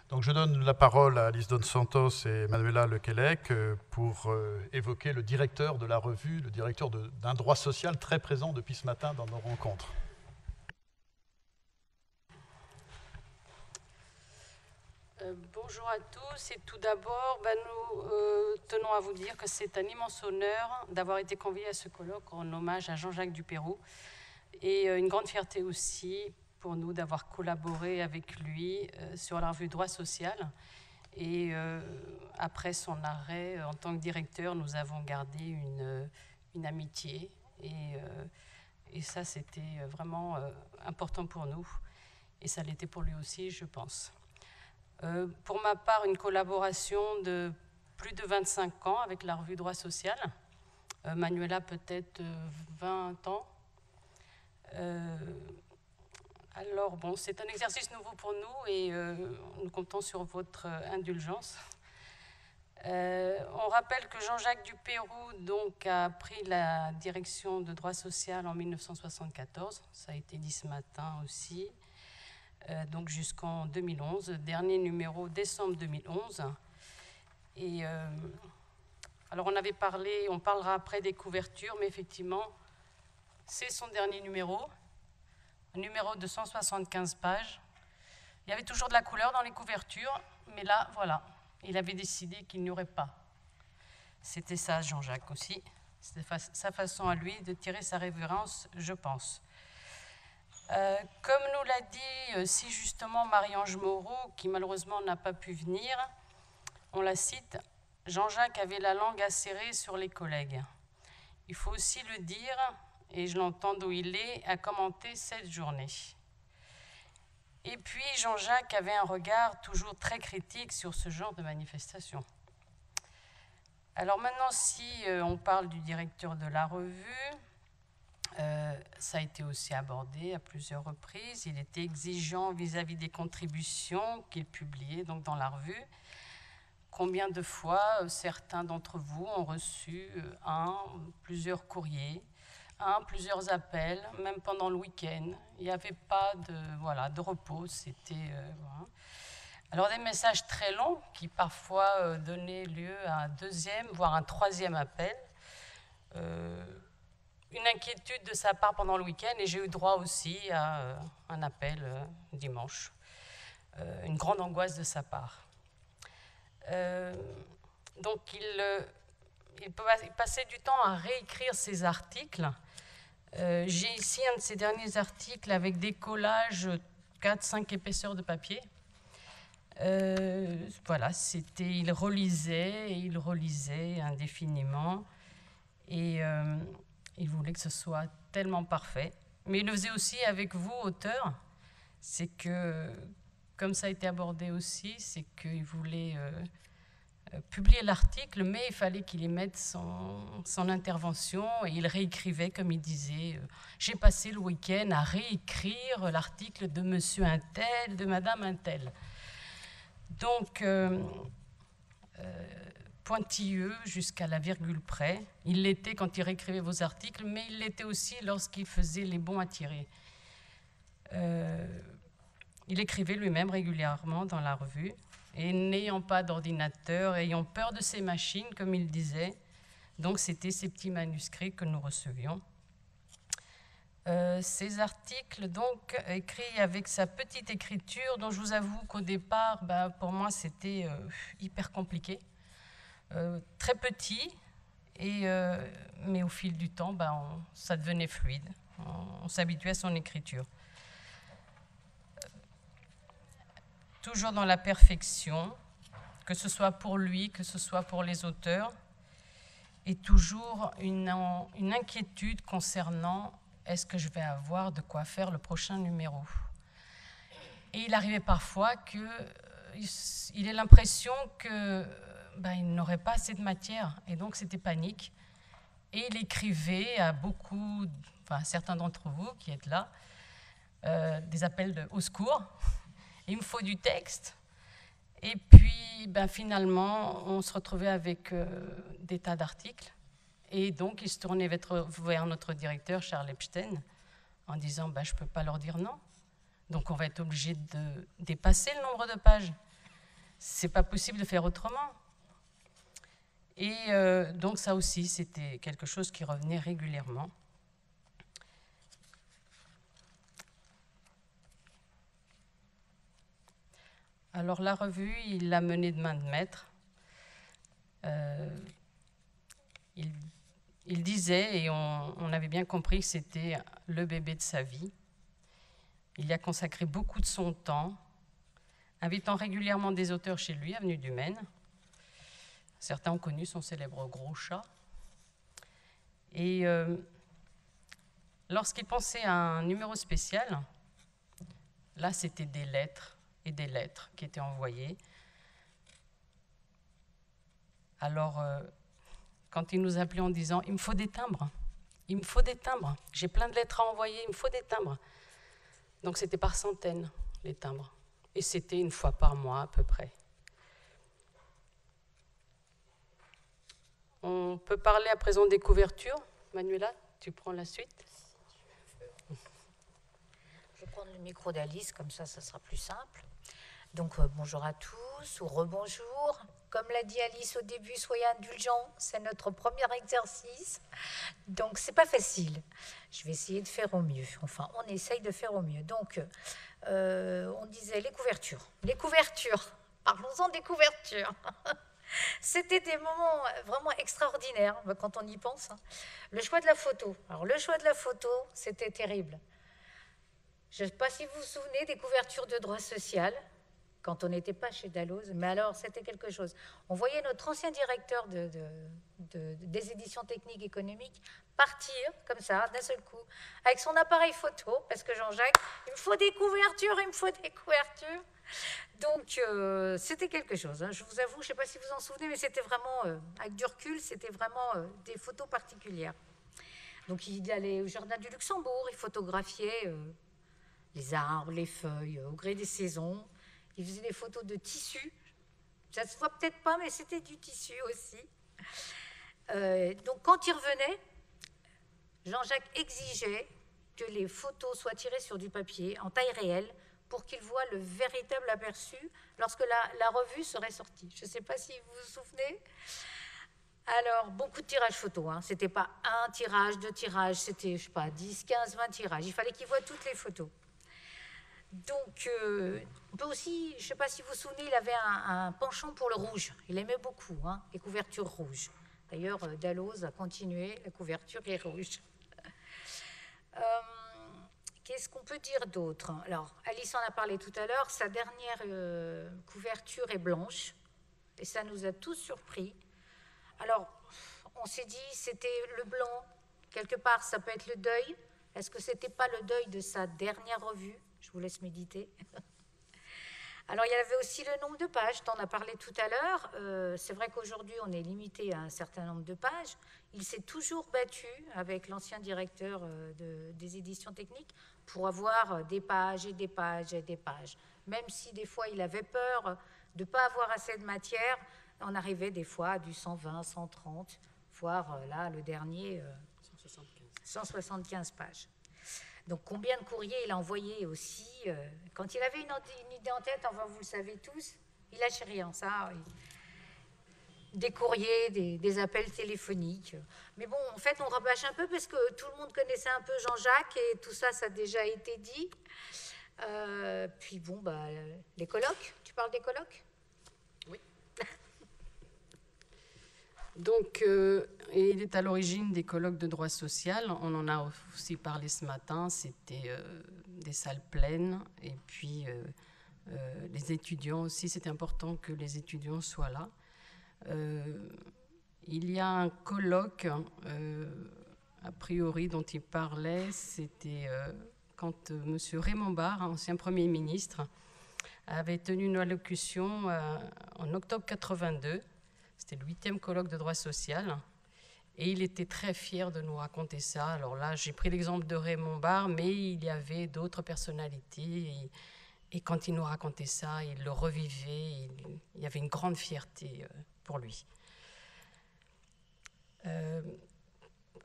Donc je donne la parole à Alice Dos Santos et Manuela Lequelec pour évoquer le directeur de la revue, le directeur d'un droit social très présent depuis ce matin dans nos rencontres. Bonjour à tous et tout d'abord, nous tenons à vous dire que c'est un immense honneur d'avoir été convié à ce colloque en hommage à Jean-Jacques Dupeyroux et une grande fierté aussi pour nous d'avoir collaboré avec lui sur la revue Droit Social. Et après son arrêt en tant que directeur, nous avons gardé une amitié et ça c'était vraiment important pour nous et ça l'était pour lui aussi, je pense. Pour ma part, une collaboration de plus de 25 ans avec la revue Droit Social. Manuela, peut-être 20 ans. Alors, bon, c'est un exercice nouveau pour nous et nous comptons sur votre indulgence. On rappelle que Jean-Jacques Dupeyroux donc, a pris la direction de Droit Social en 1974. Ça a été dit ce matin aussi. Donc jusqu'en 2011, dernier numéro décembre 2011. Et alors on parlera après des couvertures, mais effectivement, c'est son dernier numéro, un numéro de 175 pages. Il y avait toujours de la couleur dans les couvertures, mais là, voilà, il avait décidé qu'il n'y aurait pas. C'était ça, Jean-Jacques aussi. C'était sa façon à lui de tirer sa révérence, je pense. Comme nous l'a dit si justement Marie-Ange Moreau, qui malheureusement n'a pas pu venir, on la cite, Jean-Jacques avait la langue acérée sur les collègues. Il faut aussi le dire, et je l'entends d'où il est, à commenter cette journée. Et puis Jean-Jacques avait un regard toujours très critique sur ce genre de manifestation. Alors maintenant, si on parle du directeur de la revue, ça a été aussi abordé à plusieurs reprises. Il était exigeant vis-à-vis des contributions qu'il publiait donc dans la revue. Combien de fois certains d'entre vous ont reçu plusieurs courriers, plusieurs appels, même pendant le week-end. Il n'y avait pas de repos. C'était, voilà. Alors des messages très longs qui parfois donnaient lieu à un deuxième, voire un troisième appel. Une inquiétude de sa part pendant le week-end et j'ai eu droit aussi à un appel dimanche. Une grande angoisse de sa part. Donc il passait du temps à réécrire ses articles. J'ai ici un de ses derniers articles avec des collages 4-5 épaisseurs de papier. Voilà, il relisait indéfiniment et il voulait que ce soit tellement parfait. Mais il le faisait aussi avec vous, auteurs. C'est que, comme ça a été abordé aussi, c'est qu'il voulait publier l'article, mais il fallait qu'il y mette son intervention et il réécrivait, comme il disait. J'ai passé le week-end à réécrire l'article de monsieur un tel, de madame un tel. Donc, pointilleux jusqu'à la virgule près. Il l'était quand il réécrivait vos articles, mais il l'était aussi lorsqu'il faisait les bons à tirer. Il écrivait lui-même régulièrement dans la revue, et n'ayant pas d'ordinateur, ayant peur de ces machines, comme il disait, donc c'était ces petits manuscrits que nous recevions. Ces articles, donc, écrits avec sa petite écriture, dont je vous avoue qu'au départ, pour moi, c'était hyper compliqué. Très petit, mais au fil du temps, ça devenait fluide. On s'habituait à son écriture. Toujours dans la perfection, que ce soit pour lui, que ce soit pour les auteurs, et toujours une inquiétude concernant est-ce que je vais avoir de quoi faire le prochain numéro. Et il arrivait parfois qu'il ait l'impression que il n'aurait pas assez de matière, et donc c'était panique. Et il écrivait à certains d'entre vous qui êtes là, des appels au secours. Il me faut du texte. Et puis, finalement, on se retrouvait avec des tas d'articles. Et donc, il se tournait vers notre directeur, Charles Epstein, en disant je ne peux pas leur dire non. Donc, on va être obligé de dépasser le nombre de pages. c'est pas possible de faire autrement. Et donc ça aussi, c'était quelque chose qui revenait régulièrement. Alors la revue, il l'a menée de main de maître. Il disait, et on avait bien compris que c'était le bébé de sa vie. Il y a consacré beaucoup de son temps, invitant régulièrement des auteurs chez lui, avenue du Maine. Certains ont connu son célèbre Gros Chat. Et lorsqu'il pensait à un numéro spécial, là, c'était des lettres et des lettres qui étaient envoyées. Alors, quand il nous appelait en disant « Il me faut des timbres, il me faut des timbres, j'ai plein de lettres à envoyer, il me faut des timbres ». Donc, c'était par centaines, les timbres. Et c'était une fois par mois, à peu près. On peut parler à présent des couvertures. Manuela, tu prends la suite. Je vais prendre le micro d'Alice, comme ça sera plus simple. Donc, bonjour à tous, ou rebonjour. Comme l'a dit Alice au début, soyez indulgents, c'est notre premier exercice. Donc, c'est pas facile. Je vais essayer de faire au mieux. Enfin, on essaye de faire au mieux. Donc, on disait les couvertures. Les couvertures. Parlons-en des couvertures. C'était des moments vraiment extraordinaires quand on y pense. Le choix de la photo. Alors, le choix de la photo, c'était terrible. Je ne sais pas si vous vous souvenez des couvertures de droit social, quand on n'était pas chez Dalloz, mais alors c'était quelque chose. On voyait notre ancien directeur des éditions techniques économiques partir comme ça, d'un seul coup, avec son appareil photo, parce que Jean-Jacques, il me faut des couvertures, il me faut des couvertures. Donc c'était quelque chose, hein. Je vous avoue, je ne sais pas si vous vous en souvenez, mais c'était vraiment, avec du recul, c'était vraiment des photos particulières. Donc il allait au jardin du Luxembourg, il photographiait les arbres, les feuilles, au gré des saisons. Il faisait des photos de tissu. Ça ne se voit peut-être pas, mais c'était du tissu aussi. Donc, quand il revenait, Jean-Jacques exigeait que les photos soient tirées sur du papier en taille réelle pour qu'il voit le véritable aperçu lorsque la revue serait sortie. Je ne sais pas si vous vous souvenez. Alors, beaucoup de tirages photos. Hein. Ce n'était pas un tirage, deux tirages, c'était, je ne sais pas, 10, 15, 20 tirages. Il fallait qu'il voit toutes les photos. Donc, on peut aussi, je ne sais pas si vous vous souvenez, il avait un penchant pour le rouge. Il aimait beaucoup les couvertures rouges. D'ailleurs, Dalloz a continué, la couverture est rouge. Qu'est-ce qu'on peut dire d'autre? Alors, Alice en a parlé tout à l'heure, sa dernière couverture est blanche, et ça nous a tous surpris. Alors, on s'est dit, c'était le blanc, quelque part, ça peut être le deuil. Est-ce que ce n'était pas le deuil de sa dernière revue? Je vous laisse méditer. Alors, il y avait aussi le nombre de pages, tu en as parlé tout à l'heure. C'est vrai qu'aujourd'hui, on est limité à un certain nombre de pages. Il s'est toujours battu avec l'ancien directeur des éditions techniques pour avoir des pages et des pages et des pages. Même si des fois, il avait peur de ne pas avoir assez de matière, on arrivait des fois à du 120, 130, voire là, le dernier, 175 pages. Donc, combien de courriers il a envoyé aussi. Quand il avait une idée en tête, enfin, vous le savez tous, il lâchait rien, ça. Des courriers, des appels téléphoniques. Mais bon, en fait, on rabâche un peu parce que tout le monde connaissait un peu Jean-Jacques et tout ça, ça a déjà été dit. Puis bon, les colloques, tu parles des colloques? Oui. Donc, il est à l'origine des colloques de droit social. On en a aussi parlé ce matin. C'était des salles pleines. Et puis, les étudiants aussi, c'était important que les étudiants soient là. Il y a un colloque, a priori, dont il parlait. C'était quand M. Raymond Barre, ancien Premier ministre, avait tenu une allocution en octobre 82. C'était le 8e colloque de droit social. Et il était très fier de nous raconter ça. Alors là, j'ai pris l'exemple de Raymond Barre, mais il y avait d'autres personnalités. Et quand il nous racontait ça, il le revivait. Il y avait une grande fierté pour lui.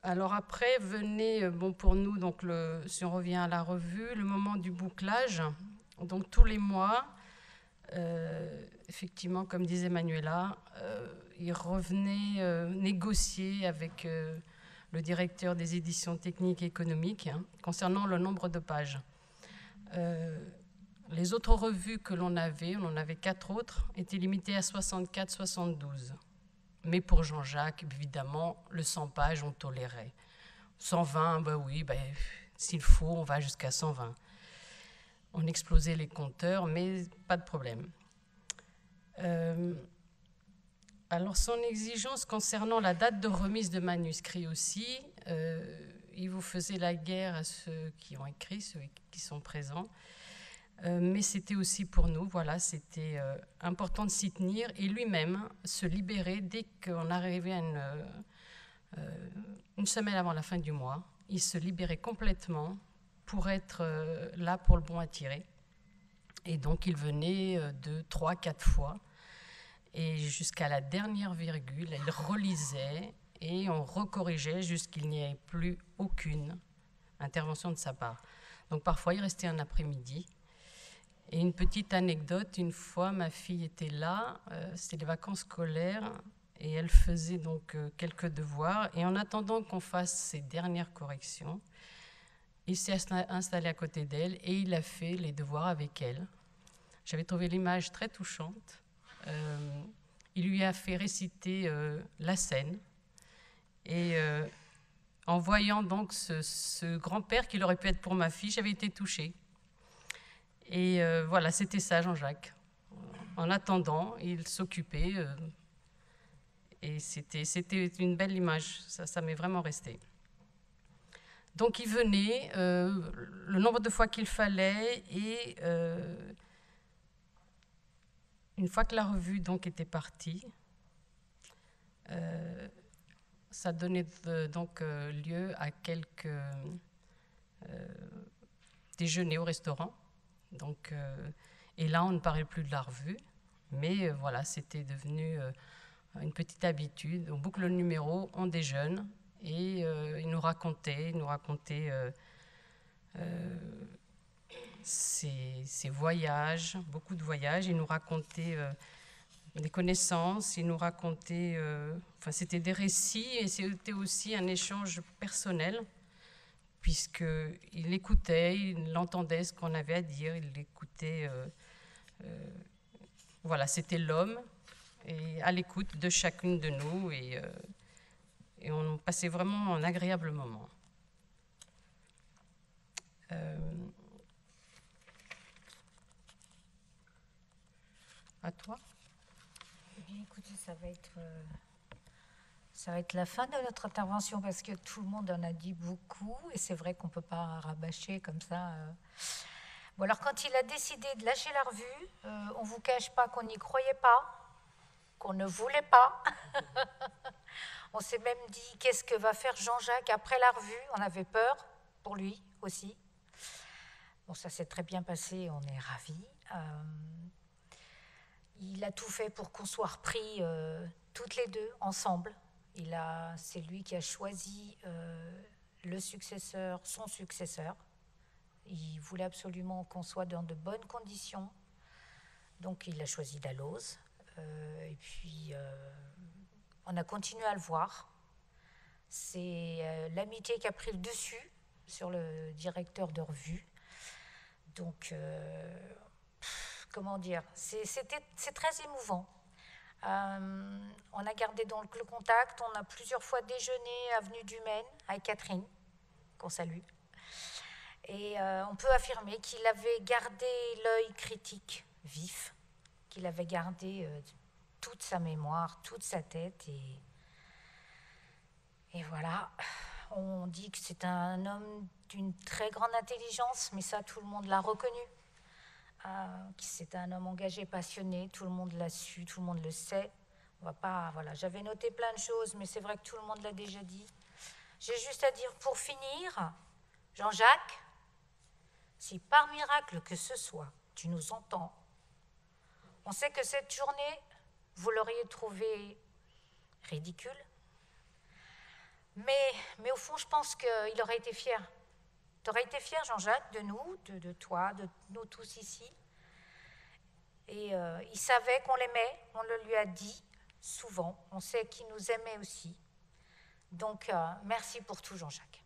Alors après, venait, pour nous, donc si on revient à la revue, le moment du bouclage. Donc tous les mois, effectivement, comme disait Manuela, il revenait négocier avec le directeur des éditions techniques et économiques concernant le nombre de pages. Les autres revues que l'on en avait 4 autres, étaient limitées à 64-72. Mais pour Jean-Jacques, évidemment, le 100 pages, on tolérait. 120, ben oui, s'il faut, on va jusqu'à 120. On explosait les compteurs, mais pas de problème. Alors, son exigence concernant la date de remise de manuscrits aussi, il vous faisait la guerre à ceux qui ont écrit, ceux qui sont présents. Mais c'était aussi pour nous, voilà, c'était important de s'y tenir et lui-même se libérer dès qu'on arrivait à une semaine avant la fin du mois. Il se libérait complètement pour être là pour le bon à tirer. Et donc il venait 2, 3, 4 fois et jusqu'à la dernière virgule, il relisait et on recorrigeait jusqu'il n'y ait plus aucune intervention de sa part. Donc parfois il restait un après-midi. Et une petite anecdote, une fois, ma fille était là, c'était les vacances scolaires, et elle faisait donc quelques devoirs. Et en attendant qu'on fasse ses dernières corrections, il s'est installé à côté d'elle et il a fait les devoirs avec elle. J'avais trouvé l'image très touchante. Il lui a fait réciter la scène. Et en voyant donc ce grand-père qui aurait pu être pour ma fille, j'avais été touchée. Et voilà, c'était ça, Jean-Jacques. En attendant, il s'occupait et c'était une belle image, ça m'est vraiment resté. Donc il venait le nombre de fois qu'il fallait et une fois que la revue donc était partie, ça donnait donc lieu à quelques déjeuners au restaurant. Donc, et là, on ne parlait plus de la revue, mais voilà, c'était devenu une petite habitude. On boucle le numéro, on déjeune, et il nous racontait ses voyages, beaucoup de voyages. Il nous racontait des connaissances, il nous racontait... enfin, c'était des récits, et c'était aussi un échange personnel, puisqu'il écoutait, il entendait ce qu'on avait à dire, il écoutait... voilà, c'était l'homme, et à l'écoute de chacune de nous, et on passait vraiment un agréable moment. À toi. Eh bien, écoutez, ça va être la fin de notre intervention parce que tout le monde en a dit beaucoup et c'est vrai qu'on ne peut pas rabâcher comme ça. Bon, alors quand il a décidé de lâcher la revue, on ne vous cache pas qu'on n'y croyait pas, qu'on ne voulait pas. On s'est même dit qu'est-ce que va faire Jean-Jacques après la revue. On avait peur pour lui aussi. Bon, ça s'est très bien passé, on est ravis. Il a tout fait pour qu'on soit repris toutes les deux ensemble. C'est lui qui a choisi son successeur. Il voulait absolument qu'on soit dans de bonnes conditions. Donc il a choisi Dalloz. Et puis on a continué à le voir. C'est l'amitié qui a pris le dessus sur le directeur de revue. Donc, comment dire, c'est très émouvant. On a gardé donc le contact, on a plusieurs fois déjeuné avenue du Maine avec Catherine, qu'on salue. Et on peut affirmer qu'il avait gardé l'œil critique vif, qu'il avait gardé toute sa mémoire, toute sa tête. Et voilà, on dit que c'est un homme d'une très grande intelligence, mais ça, tout le monde l'a reconnu. C'est un homme engagé, passionné, tout le monde l'a su, tout le monde le sait. On va pas, voilà, j'avais noté plein de choses, mais c'est vrai que tout le monde l'a déjà dit. J'ai juste à dire, pour finir, Jean-Jacques, si par miracle que ce soit, tu nous entends, on sait que cette journée, vous l'auriez trouvée ridicule, mais au fond, je pense qu'il aurait été fier. Tu aurais été fier, Jean-Jacques, de nous, de toi, de nous tous ici. Et il savait qu'on l'aimait, on le lui a dit souvent, on sait qu'il nous aimait aussi. Donc merci pour tout Jean-Jacques.